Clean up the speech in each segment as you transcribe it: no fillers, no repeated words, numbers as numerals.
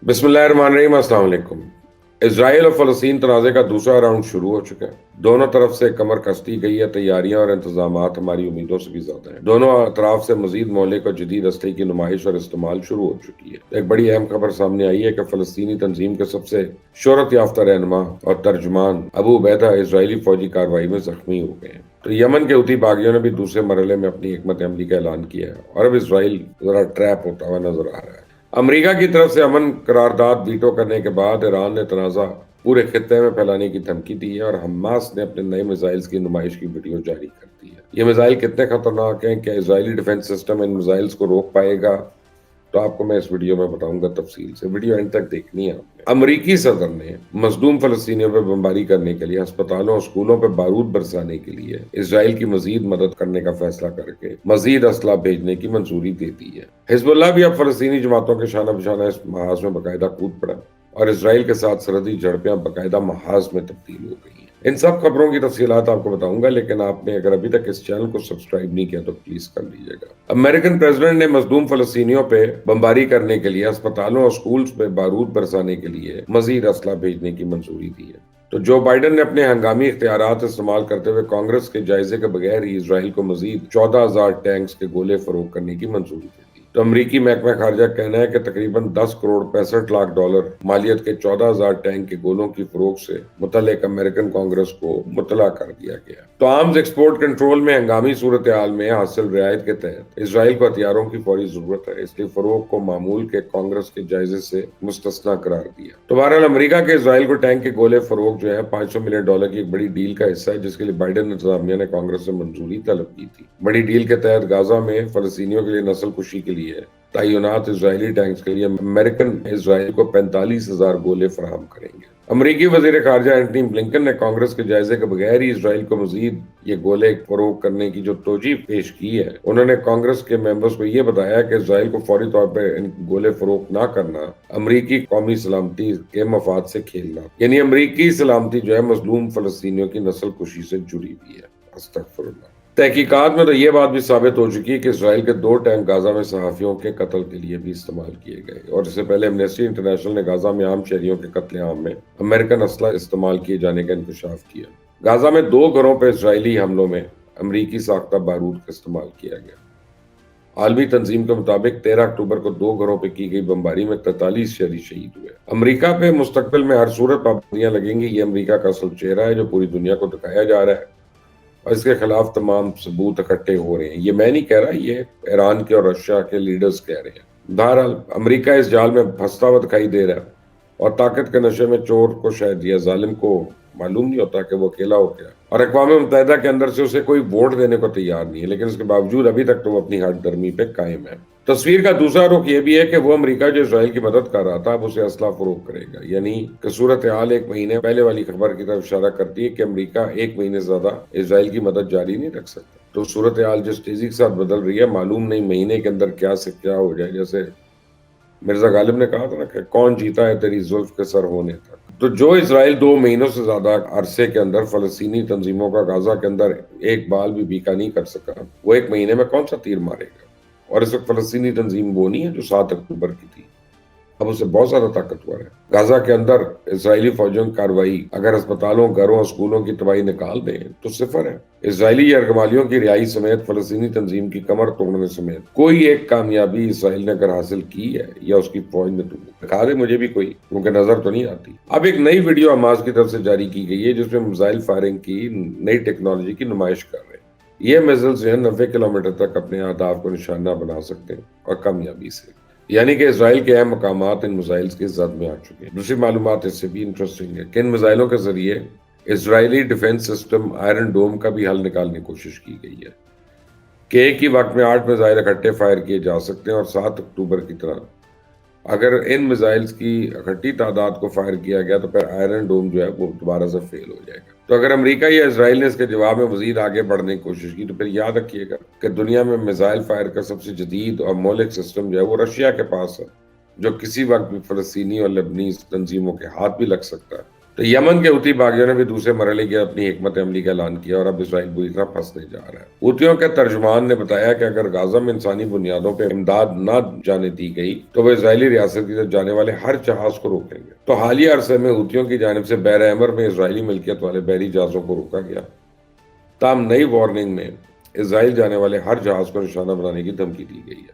بسم اللہ الرحمن الرحیم۔ السلام علیکم۔ اسرائیل اور فلسطین تنازع کا دوسرا راؤنڈ شروع ہو چکا ہے۔ دونوں طرف سے کمر کستی گئی ہے۔ تیاریاں اور انتظامات ہماری امیدوں سے بھی زیادہ ہیں۔ دونوں اطراف سے مزید مہلک اور جدید اسلحے کی نمائش اور استعمال شروع ہو چکی ہے۔ ایک بڑی اہم خبر سامنے آئی ہے کہ فلسطینی تنظیم کے سب سے شہرت یافتہ رہنما اور ترجمان ابو عبیدہ اسرائیلی فوجی کارروائی میں زخمی ہو گئے ہیں۔ تو یمن کے حوثی باغیوں نے بھی دوسرے مرحلے میں اپنی حکمت عملی کا اعلان کیا ہے اور اب اسرائیل ذرا ٹریپ ہوتا ہوا نظر آ رہا ہے۔ امریکہ کی طرف سے امن قرارداد ویٹو کرنے کے بعد ایران نے تنازع پورے خطے میں پھیلانے کی دھمکی دی ہے اور حماس نے اپنے نئے میزائلز کی نمائش کی ویڈیو جاری کر دی ہے۔ یہ میزائل کتنے خطرناک ہیں، کیا اسرائیلی ڈیفنس سسٹم ان میزائلز کو روک پائے گا، تو آپ کو میں اس ویڈیو میں بتاؤں گا تفصیل سے۔ ویڈیو اینڈ تک دیکھنی ہے آپ نے۔ امریکی صدر نے مظلوم فلسطینیوں پہ بمباری کرنے کے لیے، ہسپتالوں اور اسکولوں پہ بارود برسانے کے لیے اسرائیل کی مزید مدد کرنے کا فیصلہ کر کے مزید اسلحہ بھیجنے کی منظوری دے دی ہے۔ حزب اللہ بھی اب فلسطینی جماعتوں کے شانہ بشانہ اس محاذ میں باقاعدہ کود پڑا اور اسرائیل کے ساتھ سرحدی جھڑپیں باقاعدہ محاذ میں تبدیل ہو گئی ہیں۔ ان سب خبروں کی تفصیلات آپ کو بتاؤں گا، لیکن آپ نے اگر ابھی تک اس چینل کو سبسکرائب نہیں کیا تو پلیز کر لیجیے گا۔ امریکن پریزیڈنٹ نے مظلوم فلسطینیوں پہ بمباری کرنے کے لیے، ہسپتالوں اور سکولز پہ بارود برسانے کے لیے مزید اسلحہ بھیجنے کی منظوری دی ہے۔ تو جو بائیڈن نے اپنے ہنگامی اختیارات استعمال کرتے ہوئے کانگریس کے جائزے کے بغیر ہی اسرائیل کو مزید 14,000 ٹینکس کے گولے فروخت کرنے کی منظوری دی۔ تو امریکی محکمہ خارجہ کا کہنا ہے کہ تقریباً 10 کروڑ 65 لاکھ ڈالر مالیت کے 14,000 ٹینک کے گولوں کی فروخت سے متعلق امریکن کانگریس کو مطلع کر دیا گیا۔ تو آرمز ایکسپورٹ کنٹرول میں ہنگامی صورتحال میں حاصل رعایت کے تحت اسرائیل کو ہتھیاروں کی فوری ضرورت ہے، اس لیے فروخت کو معمول کے کانگریس کے جائزے سے مستثنا قرار دیا۔ تو بہرحال امریکہ کے اسرائیل کو ٹینک کے گولے فروخت جو ہے $500 ملین کی ایک بڑی ڈیل کا حصہ ہے، جس کے لیے بائیڈن انتظامیہ نے کانگریس سے منظوری طلب کی تھی۔ بڑی ڈیل کے تحت غزہ میں فلسطینیوں کے لیے نسل کشی کے لیے تعینات اسرائیلی ٹینکس کے لیے امریکن اسرائیل کو 45,000 گولے فراہم کریں گے۔ امریکی وزیر خارجہ اینٹنی بلنکن نے کانگریس کے جائزے کے بغیر ہی اسرائیل کو مزید یہ گولے فروخت کرنے کی جو توجیہ پیش کی ہے، انہوں نے کانگریس کے ممبرز کو یہ بتایا کہ اسرائیل کو فوری طور پر ان گولے فروخت نہ کرنا امریکی قومی سلامتی کے مفاد سے کھیلنا، یعنی امریکی سلامتی جو ہے مظلوم فلسطینیوں کی نسل کشی سے جڑی ہوئی ہے۔ استغفر اللہ۔ تحقیقات میں تو یہ بات بھی ثابت ہو چکی ہے کہ اسرائیل کے 2 ٹینک غزہ میں صحافیوں کے قتل کے لیے بھی استعمال کیے گئے، اور اس سے پہلے ایمنسٹی انٹرنیشنل نے غزہ میں عام شہریوں کے قتل عام میں امریکن اسلحہ استعمال کیے جانے کا انکشاف کیا۔ غزہ میں 2 گھروں پہ اسرائیلی حملوں میں امریکی ساختہ بارود کا استعمال کیا گیا۔ عالمی تنظیم کے مطابق 13 اکتوبر کو 2 گھروں پہ کی گئی بمباری میں 43 شہری شہید ہوئے۔ امریکہ پہ مستقبل میں ہر صورت پابندیاں لگیں گی، یہ امریکہ کا اصل چہرہ ہے جو پوری دنیا کو دکھایا جا رہا ہے، اور اس کے خلاف تمام ثبوت اکٹھے ہو رہے ہیں۔ یہ میں نہیں کہہ رہا، یہ ایران کے اور رشیا کے لیڈرز کہہ رہے ہیں۔ بہرحال امریکہ اس جال میں پھنستا ہوا دکھائی دے رہا ہے، اور طاقت کے نشے میں چور کو شاید یا ظالم کو معلوم نہیں ہوتا کہ وہ اکیلا ہو گیا، اور اقوام متحدہ کے اندر سے اسے کوئی ووٹ دینے کو تیار نہیں ہے، لیکن اس کے باوجود ابھی تک تو وہ اپنی ہٹ درمی پہ قائم ہے۔ تصویر کا دوسرا رخ یہ بھی ہے کہ وہ امریکہ جو اسرائیل کی مدد کر رہا تھا اب اسے اسلحہ فروخت کرے گا، یعنی کہ صورتحال 1 مہینے پہلے والی خبر کی طرف اشارہ کرتی ہے کہ امریکہ 1 مہینے سے زیادہ اسرائیل کی مدد جاری نہیں رکھ سکتا۔ تو صورتحال جس تیزی کے ساتھ بدل رہی ہے، معلوم نہیں مہینے کے اندر کیا سے کیا ہو جائے۔ جیسے مرزا غالب نے کہا تھا نا کہ کون جیتا ہے تیری زلف کے سر ہونے تک۔ تو جو اسرائیل 2 مہینوں سے زیادہ عرصے کے اندر فلسطینی تنظیموں کا غزہ کے اندر ایک بال بھی بیکا نہیں کر سکا، وہ 1 مہینے میں کون سا تیر مارے گا؟ اور اس وقت فلسطینی تنظیم وہ نہیں ہے جو 7 اکتوبر کی تھی، اب اسے بہت زیادہ طاقتور ہے۔ غزہ کے اندر اسرائیلی فوجوں کی کارروائی اگر ہسپتالوں، گھروں، اسکولوں کی تباہی نکال دیں تو صفر ہے۔ اسرائیلی یرغمالیوں کی رہائی سمیت فلسطینی تنظیم کی کمر توڑنے سمیت کوئی ایک کامیابی اسرائیل نے اگر حاصل کی ہے یا اس کی فوج نے، تو دکھا دے مجھے بھی کوئی، کیونکہ نظر تو نہیں آتی۔ اب ایک نئی ویڈیو حماس کی طرف سے جاری کی گئی ہے جس میں میزائل فائرنگ کی نئی ٹیکنالوجی کی نمائش کر رہے ہیں۔ یہ میزائل جو ہے 90 کلومیٹر تک اپنے اہداف کو نشانہ بنا سکتے ہیں، اور کامیابی سے، یعنی کہ اسرائیل کے اہم مقامات ان میزائلز کی زد میں آ چکے ہیں۔ دوسری معلومات اس سے بھی انٹرسٹنگ ہے کہ ان میزائلوں کے ذریعے اسرائیلی ڈیفنس سسٹم آئرن ڈوم کا بھی حل نکالنے کی کوشش کی گئی ہے کہ ایک ہی وقت میں 8 میزائل اکٹھے فائر کیے جا سکتے ہیں، اور 7 اکتوبر کی طرح اگر ان میزائلز کی اکٹھی تعداد کو فائر کیا گیا تو پھر آئرن ڈوم جو ہے وہ دوبارہ سے فیل ہو جائے گا۔ تو اگر امریکہ یا اسرائیل نے اس کے جواب میں مزید آگے بڑھنے کی کوشش کی تو پھر یاد رکھیے گا کہ دنیا میں میزائل فائر کا سب سے جدید اور مہلک سسٹم جو ہے وہ رشیا کے پاس ہے، جو کسی وقت بھی فلسطینی اور لبنانی تنظیموں کے ہاتھ بھی لگ سکتا ہے تو یمن کے حوثی باغیوں نے بھی دوسرے مرحلے کی اپنی حکمت عملی کا اعلان کیا اور اب اسرائیل بری طرح پھنسنے جا رہا ہے۔ حوثیوں کے ترجمان نے بتایا کہ اگر غزہ میں انسانی بنیادوں پہ امداد نہ جانے دی گئی تو وہ اسرائیلی ریاست کی طرف جانے والے ہر جہاز کو روکیں گے۔ تو حالیہ عرصے میں حوثیوں کی جانب سے بحر احمر میں اسرائیلی ملکیت والے بحری جہازوں کو روکا گیا، تاہم نئی وارننگ میں اسرائیل جانے والے ہر جہاز کو نشانہ بنانے کی دھمکی دی گئی ہے۔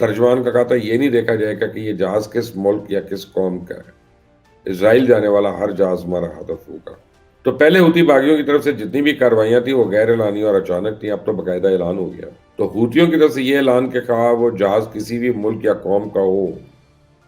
ترجمان کا کہا تھا یہ نہیں دیکھا جائے گا کہ یہ جہاز کس ملک یا کس قوم کا ہے، اسرائیل جانے والا ہر جہاز ہمارا ہدف ہوگا۔ تو پہلے حوثی باغیوں کی طرف سے جتنی بھی کاروائیاں تھیں وہ غیر اعلانی اور اچانک تھیں، اب تو باقاعدہ اعلان ہو گیا۔ تو حوثیوں کی طرف سے یہ اعلان کہ کہا وہ جہاز کسی بھی ملک یا قوم کا ہو،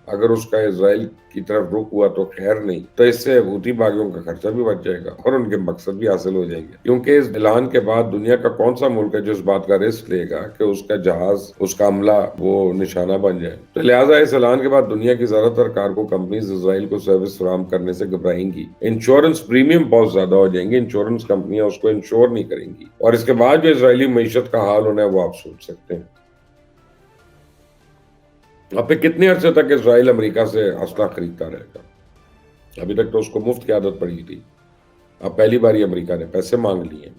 اگر اس کا اسرائیل کی طرف رخ ہوا تو خیر نہیں، تو اس سے حوثی باغیوں کا خرچہ بھی بچ جائے گا اور ان کے مقصد بھی حاصل ہو جائیں گے، کیونکہ اس اعلان کے بعد دنیا کا کون سا ملک ہے جو اس بات کا رسک لے گا کہ اس کا جہاز، اس کا عملہ وہ نشانہ بن جائے۔ تو لہٰذا اس اعلان کے بعد دنیا کی زیادہ تر کارگو کمپنیز اسرائیل کو سروس فراہم کرنے سے گھبرائیں گی، انشورنس پریمیم بہت زیادہ ہو جائیں گے، انشورنس کمپنیاں اس کو انشور نہیں کریں گی، اور اس کے بعد جو اسرائیلی معیشت کا حال ہونا ہے وہ آپ سوچ سکتے ہیں۔ اب پہ کتنے عرصے تک اسرائیل امریکہ سے اسلحہ خریدتا رہے گا؟ ابھی تک تو اس کو مفت کی عادت پڑی تھی، اب پہلی بار ہی امریکہ نے پیسے مانگ لیے،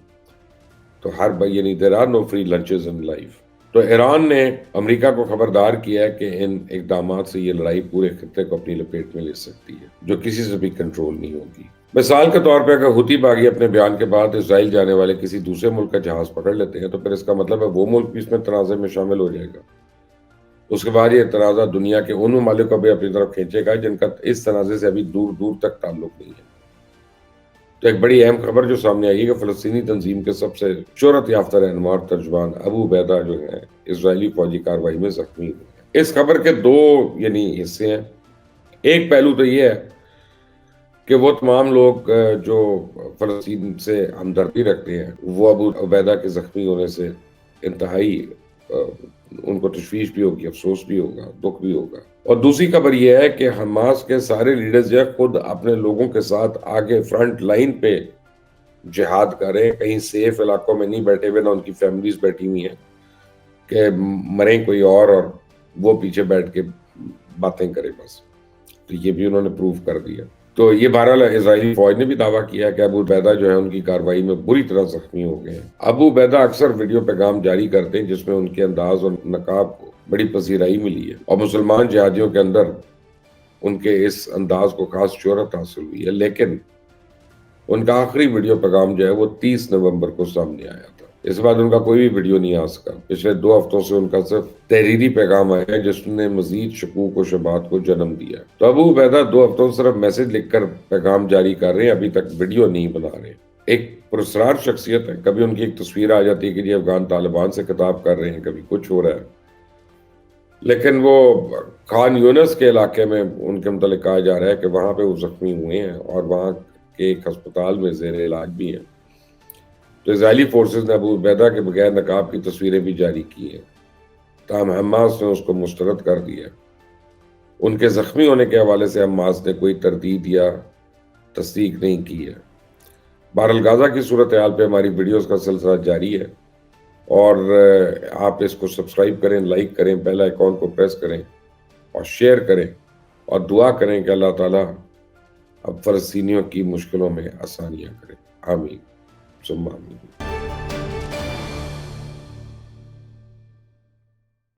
تو ہر بھائی یعنی there are no free lunches in life. تو ایران نے امریکہ کو خبردار کیا ہے کہ ان اقدامات سے یہ لڑائی پورے خطے کو اپنی لپیٹ میں لے سکتی ہے، جو کسی سے بھی کنٹرول نہیں ہوگی۔ مثال کے طور پہ اگر حوثی باغی اپنے بیان کے بعد اسرائیل جانے والے کسی دوسرے ملک کا جہاز پکڑ لیتے ہیں تو پھر اس کا مطلب ہے وہ ملک بھی اس میں تنازع میں شامل ہو جائے گا۔ اس کے بعد یہ تنازع دنیا کے ان ممالک کو بھی اپنی طرف کھینچے گا جن کا اس تنازع سے ابھی دور دور تک تعلق نہیں ہے۔ تو ایک بڑی اہم خبر جو سامنے آئی ہے کہ فلسطینی تنظیم کے سب سے شہرت یافتہ رہنما اور ترجمان ابو عبیدہ جو ہیں اسرائیلی فوجی کارروائی میں زخمی ہوئے ہیں۔ اس خبر کے دو حصے ہیں۔ ایک پہلو تو یہ ہے کہ وہ تمام لوگ جو فلسطین سے ہمدردی رکھتے ہیں وہ ابو عبیدہ کے زخمی ہونے سے انتہائی ان کو تشویش بھی ہوگی، افسوس بھی ہوگا، دکھ بھی ہوگا۔ اور دوسری خبر یہ ہے کہ حماس کے سارے لیڈرز جو خود اپنے لوگوں کے ساتھ آگے فرنٹ لائن پہ جہاد کر رہے ہیں، کہیں سیف علاقوں میں نہیں بیٹھے ہوئے، نہ ان کی فیملیز بیٹھی ہوئی ہیں کہ مریں کوئی اور وہ پیچھے بیٹھ کے باتیں کرے بس۔ تو یہ بھی انہوں نے پروو کر دیا۔ تو یہ بہرحال اسرائیلی فوج نے بھی دعویٰ کیا کہ ابو عبیدہ جو ہے ان کی کارروائی میں بری طرح زخمی ہو گئے ہیں۔ ابو عبیدہ اکثر ویڈیو پیغام جاری کرتے ہیں جس میں ان کے انداز اور نقاب کو بڑی پذیرائی ملی ہے، اور مسلمان جہادیوں کے اندر ان کے اس انداز کو خاص شہرت حاصل ہوئی ہے، لیکن ان کا آخری ویڈیو پیغام جو ہے وہ 30 نومبر کو سامنے آیا تھا۔ اس بعد ان کا کوئی بھی ویڈیو نہیں آ سکا۔ پچھلے 2 ہفتوں سے ان کا صرف تحریری پیغام آیا ہے جس نے مزید شکوک و شبہات کو جنم دیا۔ تو ابو عبیدہ 2 ہفتوں سے صرف میسج لکھ کر پیغام جاری کر رہے ہیں، ابھی تک ویڈیو نہیں بنا رہے۔ ایک پراسرار شخصیت ہے، کبھی ان کی ایک تصویر آ جاتی ہے کہ یہ افغان طالبان سے خطاب کر رہے ہیں، کبھی کچھ ہو رہا ہے، لیکن وہ خان یونس کے علاقے میں ان کے متعلق کہا جا رہا ہے کہ وہاں پہ وہ زخمی ہوئے ہیں اور وہاں کے ایک ہسپتال میں زیر علاج بھی ہیں۔ تو اسرائیلی فورسز نے ابو عبیدہ کے بغیر نقاب کی تصویریں بھی جاری کی ہیں، تاہم حماس نے اس کو مسترد کر دیا۔ ان کے زخمی ہونے کے حوالے سے حماس نے کوئی تردید یا تصدیق نہیں کی ہے۔ بہرحال غزہ کی صورتحال پہ ہماری ویڈیوز کا سلسلہ جاری ہے، اور آپ اس کو سبسکرائب کریں، لائک کریں، بیل آئیکن کو پریس کریں اور شیئر کریں، اور دعا کریں کہ اللہ تعالیٰ اب فلسطینیوں کی مشکلوں میں آسانیاں کرے۔ آمین ثم آمین۔